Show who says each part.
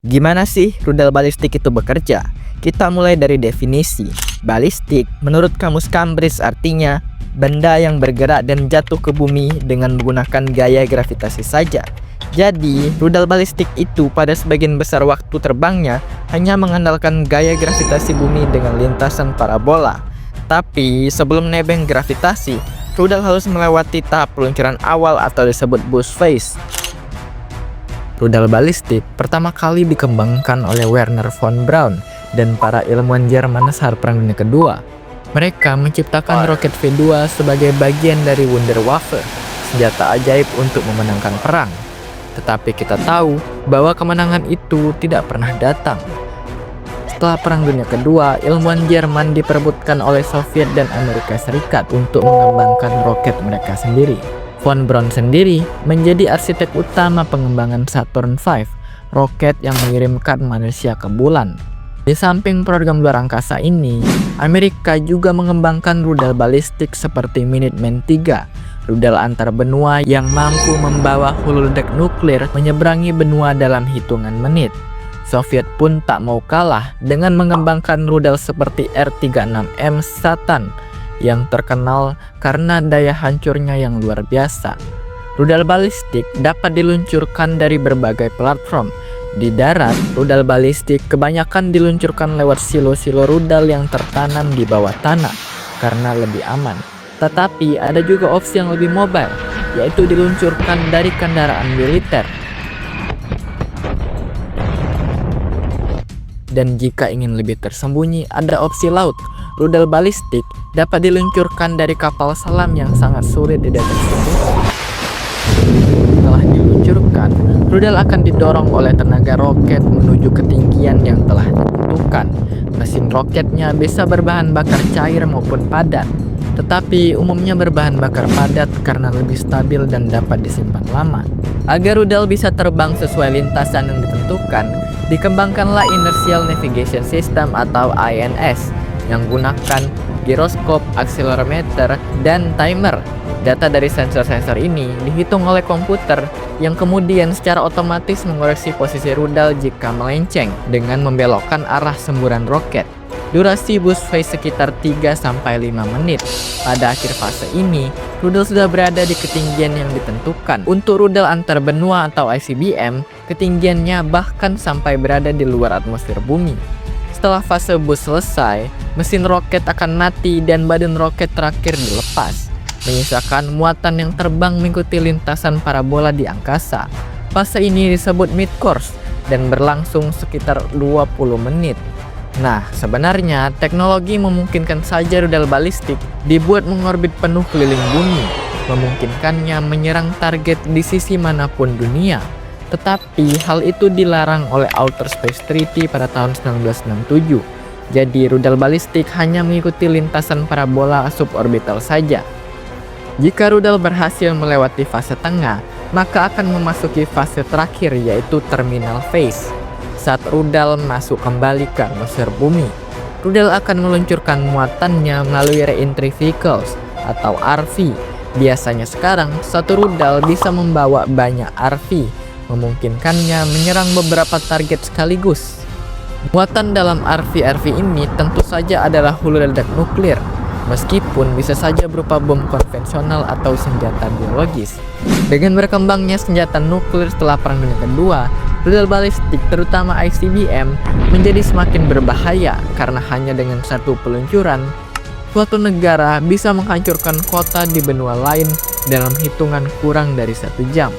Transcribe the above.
Speaker 1: Gimana sih rudal balistik itu bekerja? Kita mulai dari definisi. Balistik menurut Kamus Cambridge artinya benda yang bergerak dan jatuh ke bumi dengan menggunakan gaya gravitasi saja. Jadi, rudal balistik itu pada sebagian besar waktu terbangnya hanya mengandalkan gaya gravitasi bumi dengan lintasan parabola. Tapi, sebelum nebeng gravitasi, rudal harus melewati tahap peluncuran awal atau disebut boost phase. Rudal balistik pertama kali dikembangkan oleh Wernher von Braun dan para ilmuwan Jerman saat Perang Dunia Kedua. Mereka menciptakan roket V2 sebagai bagian dari Wunderwaffe, senjata ajaib untuk memenangkan perang. Tetapi kita tahu bahwa kemenangan itu tidak pernah datang. Setelah Perang Dunia Kedua, ilmuwan Jerman diperebutkan oleh Soviet dan Amerika Serikat untuk mengembangkan roket mereka sendiri. Von Braun sendiri menjadi arsitek utama pengembangan Saturn V, roket yang mengirimkan manusia ke bulan. Di samping program luar angkasa ini, Amerika juga mengembangkan rudal balistik seperti Minuteman III, rudal antar benua yang mampu membawa holodeck nuklir menyeberangi benua dalam hitungan menit. Soviet pun tak mau kalah dengan mengembangkan rudal seperti R-36M Satan yang terkenal karena daya hancurnya yang luar biasa. Rudal balistik dapat diluncurkan dari berbagai platform. Di darat, rudal balistik kebanyakan diluncurkan lewat silo-silo rudal yang tertanam di bawah tanah karena lebih aman. Tetapi ada juga opsi yang lebih mobile, yaitu diluncurkan dari kendaraan militer. Dan jika ingin lebih tersembunyi, ada opsi laut. Rudal balistik dapat diluncurkan dari kapal selam yang sangat sulit dideteksi. Setelah diluncurkan, rudal akan didorong oleh tenaga roket menuju ketinggian yang telah ditentukan. Mesin roketnya bisa berbahan bakar cair maupun padat, tetapi umumnya berbahan bakar padat karena lebih stabil dan dapat disimpan lama. Agar rudal bisa terbang sesuai lintasan yang ditentukan, dikembangkanlah Inertial Navigation System atau INS yang gunakan giroskop, akselerometer, dan timer. Data dari sensor-sensor ini dihitung oleh komputer yang kemudian secara otomatis mengoreksi posisi rudal jika melenceng dengan membelokkan arah semburan roket. Durasi boost phase sekitar 3-5 menit. Pada akhir fase ini, rudal sudah berada di ketinggian yang ditentukan. Untuk rudal antar benua atau ICBM, ketinggiannya bahkan sampai berada di luar atmosfer bumi. Setelah fase boost selesai, mesin roket akan mati dan badan roket terakhir dilepas, menyisakan muatan yang terbang mengikuti lintasan parabola di angkasa. Fase ini disebut mid-course dan berlangsung sekitar 20 menit. Nah, sebenarnya teknologi memungkinkan saja rudal balistik dibuat mengorbit penuh keliling bumi, memungkinkannya menyerang target di sisi manapun dunia. Tetapi hal itu dilarang oleh Outer Space Treaty pada tahun 1967. Jadi rudal balistik hanya mengikuti lintasan parabola suborbital saja. Jika rudal berhasil melewati fase tengah, maka akan memasuki fase terakhir yaitu terminal phase. Saat rudal masuk kembali ke atmosfer bumi, rudal akan meluncurkan muatannya melalui re-entry vehicles atau RV. Biasanya sekarang satu rudal bisa membawa banyak RV, memungkinkannya menyerang beberapa target sekaligus. Muatan dalam RV-RV ini tentu saja adalah holodeck nuklir, meskipun bisa saja berupa bom konvensional atau senjata biologis. Dengan berkembangnya senjata nuklir setelah Perang Dunia Kedua, rudal balistik terutama ICBM menjadi semakin berbahaya karena hanya dengan satu peluncuran, suatu negara bisa menghancurkan kota di benua lain dalam hitungan kurang dari 1 jam.